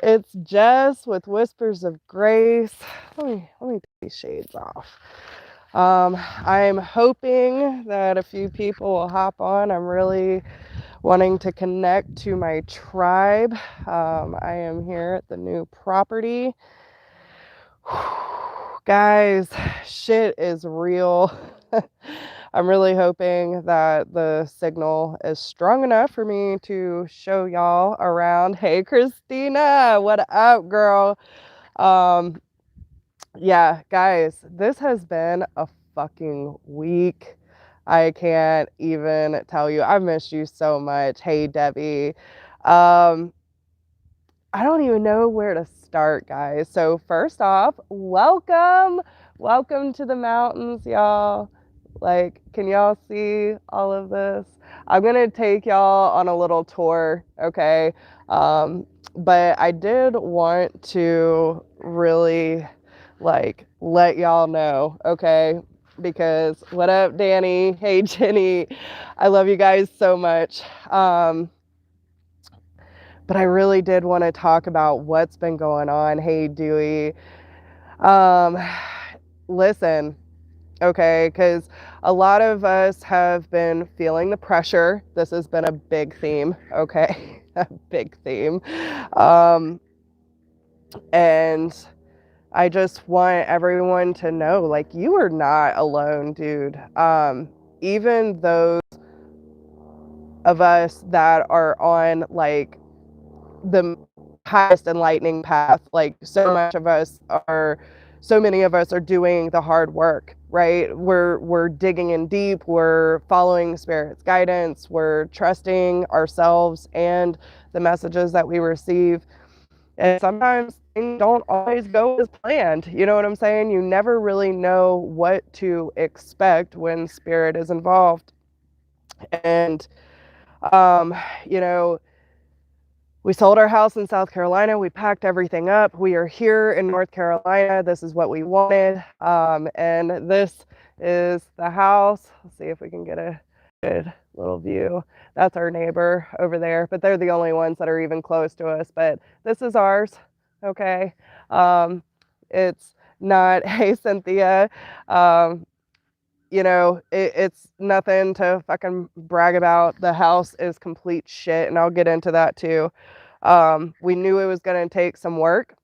It's Jess with Whispers of Grace. Let me take these shades off. I'm hoping that a few people will hop on. I'm really wanting to connect to my tribe. I am here at the new property. Guys, shit is real. I'm really hoping that the signal is strong enough for me to show y'all around. Hey, Christina, what up, girl? Um, yeah, guys, this has been a fucking week. I can't even tell you. I've missed you so much. Hey, Debbie. Um, I don't even know where to start, guys. So, first off, welcome. Welcome to the mountains, y'all. Like, can y'all see all of this? I'm going to take y'all on a little tour, okay? But I did want to really, like, let y'all know, okay? Because what up, Danny? Hey, Jenny. I love you guys so much. But I really did want to talk about what's been going on. Hey, Dewey. Um, Listen, okay, because a lot of us have been feeling the pressure. This has been a big theme, okay? A big theme. Um, and I just want everyone to know, like, you are not alone, dude. Even those of us that are on, like, the highest enlightening path. Like so many of us are doing the hard work, right? We're digging in deep, we're following spirit's guidance, we're trusting ourselves and the messages that we receive. And sometimes things don't always go as planned. You know what I'm saying? You never really know what to expect when spirit is involved. And um, you know, we sold our house in South Carolina. We packed everything up. We are here in North Carolina. This is what we wanted. And this is the house. Let's see if we can get a good little view. That's our neighbor over there, but they're the only ones that are even close to us. But this is ours. Okay. It's not, hey, Cynthia. Um, it's nothing to fucking brag about. The house is complete shit, and I'll get into that too. We knew it was going to take some work,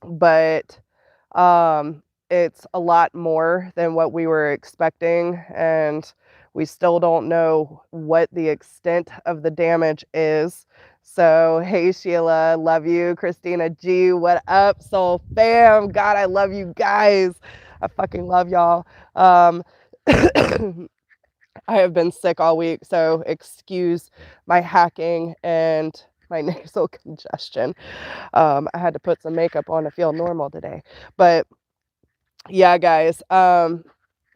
but it's a lot more than what we were expecting, and we still don't know what the extent of the damage is. So, hey, Sheila, love you. Christina G, what up, soul fam? God, I love you guys. I fucking love y'all. I have been sick all week, so excuse my hacking and my nasal congestion. I had to put some makeup on to feel normal today. But yeah, guys,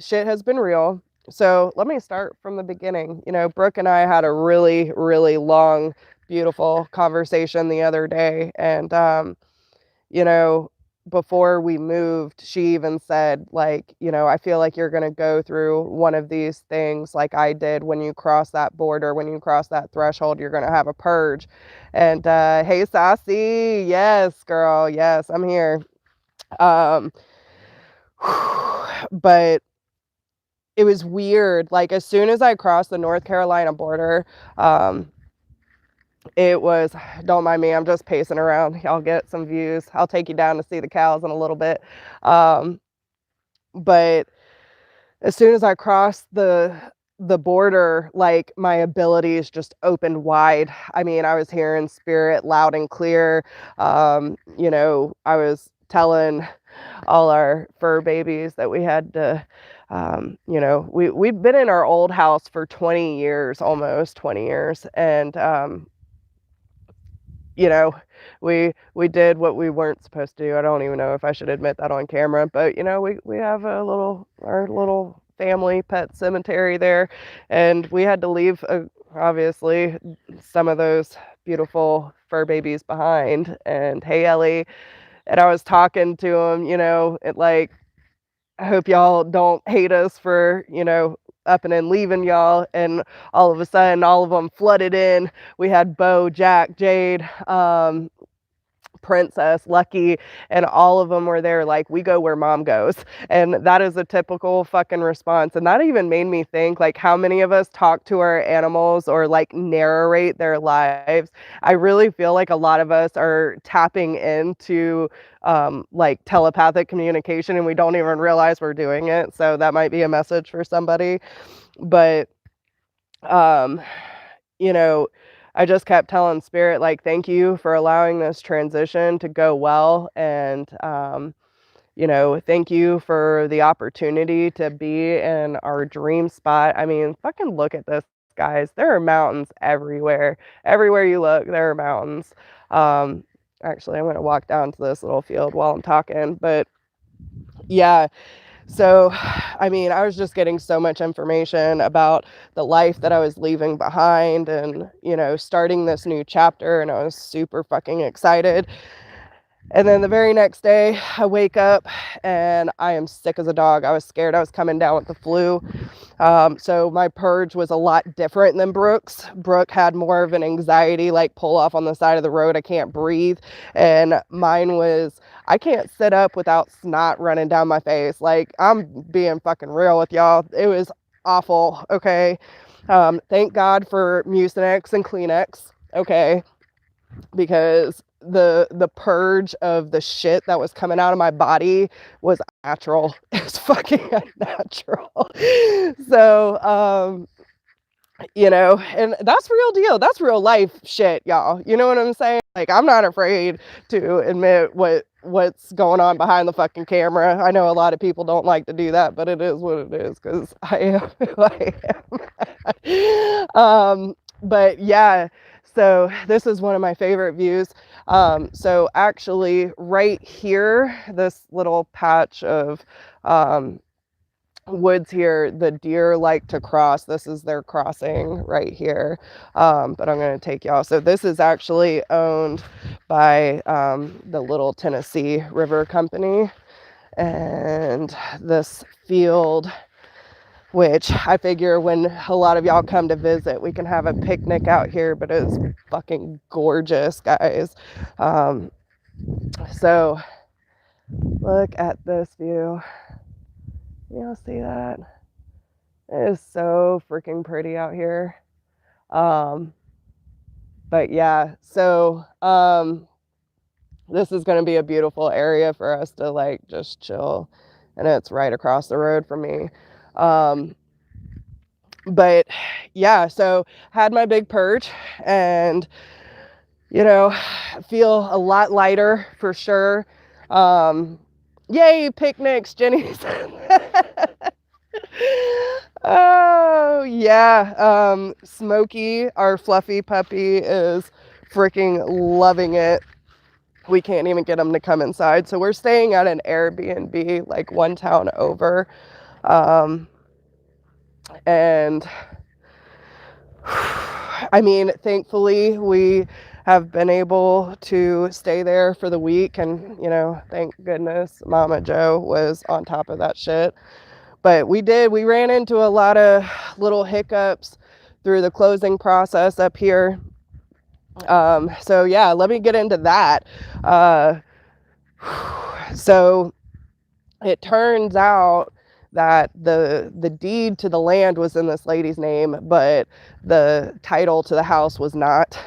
shit has been real. So let me start from the beginning. Brooke and I had a really, really long, beautiful conversation the other day. And, you know, before we moved, she even said, like, I feel like you're going to go through one of these things like I did when you cross that border, when you cross that threshold, you're going to have a purge. And, hey, Sassy, yes, girl, yes, I'm here. Um, but it was weird. Like, as soon as I crossed the North Carolina border, um, it was, don't mind me, I'm just pacing around. Y'all get some views. I'll take you down to see the cows in a little bit. Um, but as soon as I crossed the border, like, my abilities just opened wide. I mean, I was hearing spirit loud and clear. I was telling all our fur babies that we had to, we've been in our old house for 20 years, almost 20 years. And, you know, we did what we weren't supposed to do. I don't even know if I should admit that on camera, but we have our little family pet cemetery there, and we had to leave, obviously, some of those beautiful fur babies behind. And hey, Ellie, and I was talking to him, like, I hope y'all don't hate us for, up and then leaving y'all. And all of a sudden, all of them flooded in. We had Bo, Jack, Jade, Princess, Lucky, and all of them were there like, we go where mom goes. And that is a typical fucking response. And that even made me think like how many of us talk to our animals or like narrate their lives. I really feel like a lot of us are tapping into like telepathic communication and we don't even realize we're doing it. So that might be a message for somebody. But um you know, I just kept telling Spirit, like, thank you for allowing this transition to go well. And, thank you for the opportunity to be in our dream spot. I mean, fucking look at this, guys. There are mountains everywhere. Everywhere you look, there are mountains. Um, Actually, I'm going to walk down to this little field while I'm talking. But yeah, so, I mean, I was just getting so much information about the life that I was leaving behind and, starting this new chapter, and I was super fucking excited. And then the very next day, I wake up and I am sick as a dog. I was scared I was coming down with the flu. So my purge was a lot different than Brooke's. Brooke had more of an anxiety, like pull off on the side of the road. I can't breathe. And mine was, I can't sit up without snot running down my face. Like, I'm being fucking real with y'all. It was awful. Okay. Thank God for Mucinex and Kleenex. Okay. Because the purge of the shit that was coming out of my body was natural. It's fucking unnatural. So and that's real deal. That's real life shit, y'all. You know what I'm saying? Like, I'm not afraid to admit what's going on behind the fucking camera. I know a lot of people don't like to do that, but it is what it is, because I am who I am. But yeah, so this is one of my favorite views. So actually right here, this little patch of woods here, the deer like to cross. This is their crossing right here. But I'm going to take y'all. So this is actually owned by the Little Tennessee River Company. And this field, which I figure when a lot of y'all come to visit, we can have a picnic out here, but it's fucking gorgeous, guys. So look at this view. Y'all see that? It is so freaking pretty out here. But yeah, so this is going to be a beautiful area for us to like just chill, and it's right across the road from me. But yeah, so had my big purge, and feel a lot lighter for sure. Yay, picnics, Jenny. Oh yeah. Smokey, our fluffy puppy, is freaking loving it. We can't even get him to come inside, so we're staying at an Airbnb like one town over. And I mean, thankfully we have been able to stay there for the week, and thank goodness Mama Joe was on top of that shit. But we ran into a lot of little hiccups through the closing process up here. So yeah, let me get into that. So it turns out that the deed to the land was in this lady's name, but the title to the house was not.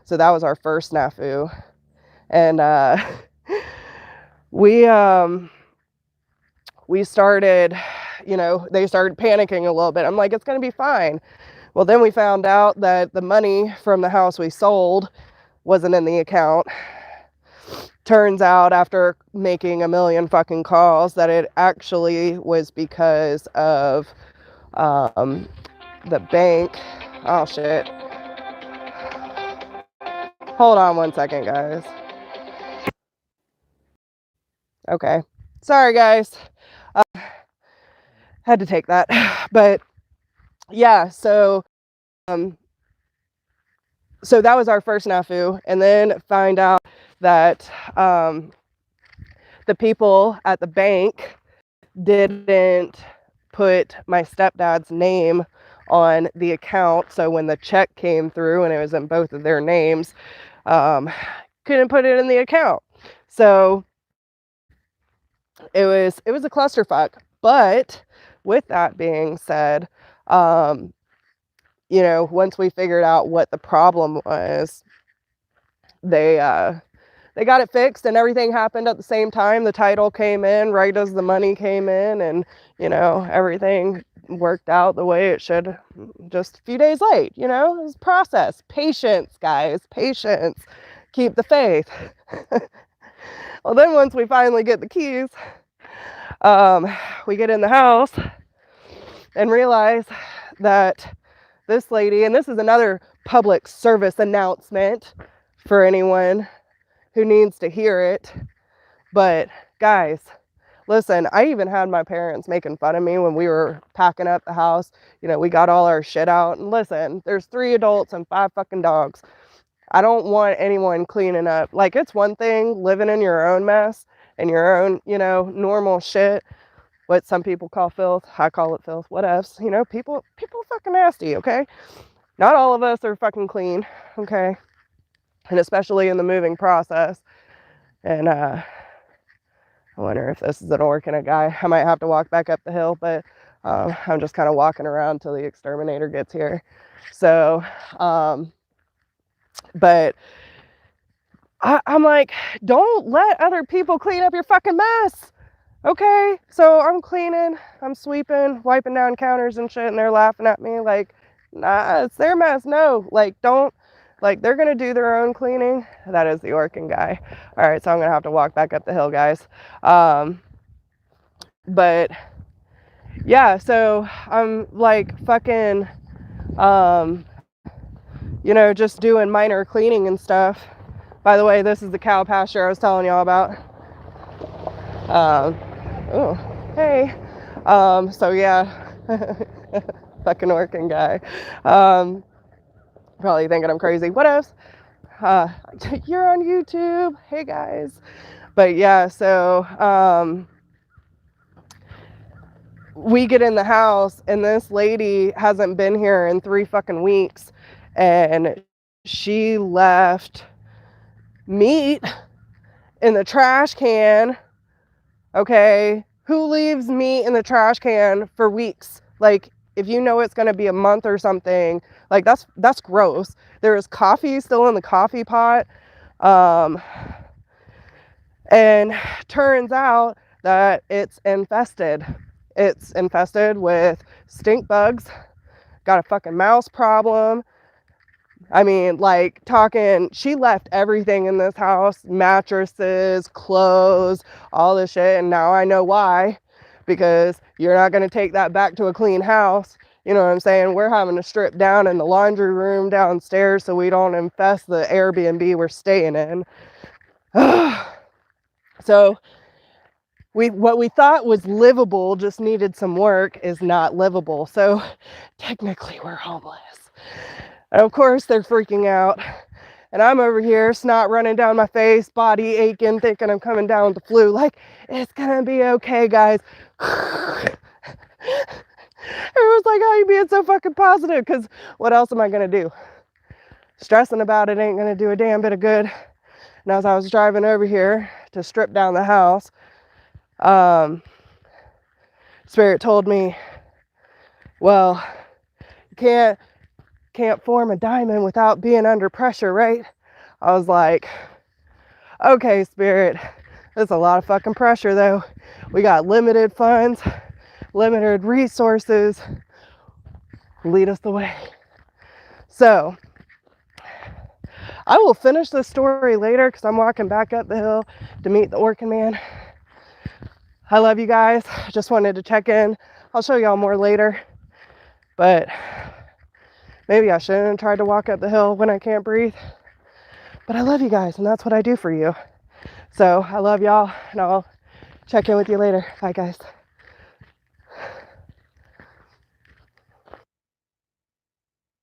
So that was our first snafu. And we started, they started panicking a little bit. I'm like, it's going to be fine. Well, then we found out that the money from the house we sold wasn't in the account. Turns out, after making a million fucking calls, that it actually was because of the bank. Oh shit. Hold on one second, guys. Okay. Sorry, guys. Had to take that. But yeah, so that was our first snafu, and then find out that the people at the bank didn't put my stepdad's name on the account. So when the check came through and it was in both of their names, couldn't put it in the account. So it was a clusterfuck. But with that being said, you know, once we figured out what the problem was, they got it fixed, and everything happened at the same time. The title came in right as the money came in, and, you know, everything worked out the way it should, just a few days late. You know, it was a process. Patience, guys, patience. Keep the faith. Well, then once we finally get the keys, we get in the house and realize that this lady, and this is another public service announcement for anyone who needs to hear it, but guys, listen, I even had my parents making fun of me when we were packing up the house. You know, we got all our shit out, and listen, there's 3 adults and 5 fucking dogs. I don't want anyone cleaning up. Like, it's one thing living in your own mess and your own, you know, normal shit, what some people call filth. I call it filth. What else? You know, people fucking nasty, okay? Not all of us are fucking clean, okay? And especially in the moving process. And I wonder if this is an orc and a guy. I might have to walk back up the hill, but I'm just kind of walking around till the exterminator gets here. So, but I'm like, don't let other people clean up your fucking mess. Okay, so I'm cleaning, I'm sweeping, wiping down counters and shit, and they're laughing at me like, nah, it's their mess. No, like, don't, like, they're gonna do their own cleaning. That is the Orkin guy. All right, so I'm gonna have to walk back up the hill, guys. But yeah, so I'm like fucking, you know, just doing minor cleaning and stuff. By the way, this is the cow pasture I was telling y'all about. Oh, hey. So yeah, fucking working guy. Probably thinking I'm crazy. What else? You're on YouTube. Hey guys. But yeah, so we get in the house, and this lady hasn't been here in 3 fucking weeks, and she left meat in the trash can. Okay, who leaves meat in the trash can for weeks? Like, if you know it's going to be a month or something, like, that's gross. There is coffee still in the coffee pot. And turns out that it's infested. It's infested with stink bugs. Got a fucking mouse problem. I mean, like, talking, she left everything in this house, mattresses, clothes, all this shit, and now I know why, because you're not going to take that back to a clean house. You know what I'm saying? We're having to strip down in the laundry room downstairs so we don't infest the Airbnb we're staying in. So what we thought was livable, just needed some work, is not livable. So technically we're homeless. And of course they're freaking out. And I'm over here, snot running down my face, body aching, thinking I'm coming down with the flu. Like, it's gonna be okay, guys. Everyone's like, how are you being so fucking positive? Because what else am I gonna do? Stressing about it ain't gonna do a damn bit of good. And as I was driving over here to strip down the house, Spirit told me, well, you can't form a diamond without being under pressure, right? I was like, okay, Spirit, that's a lot of fucking pressure though. We got limited funds, limited resources. Lead us the way. So I will finish this story later because I'm walking back up the hill to meet the Orkin man. I love you guys. Just wanted to check in. I'll show y'all more later. But maybe I shouldn't have tried to walk up the hill when I can't breathe. But I love you guys, and that's what I do for you. So I love y'all, and I'll check in with you later. Bye, guys.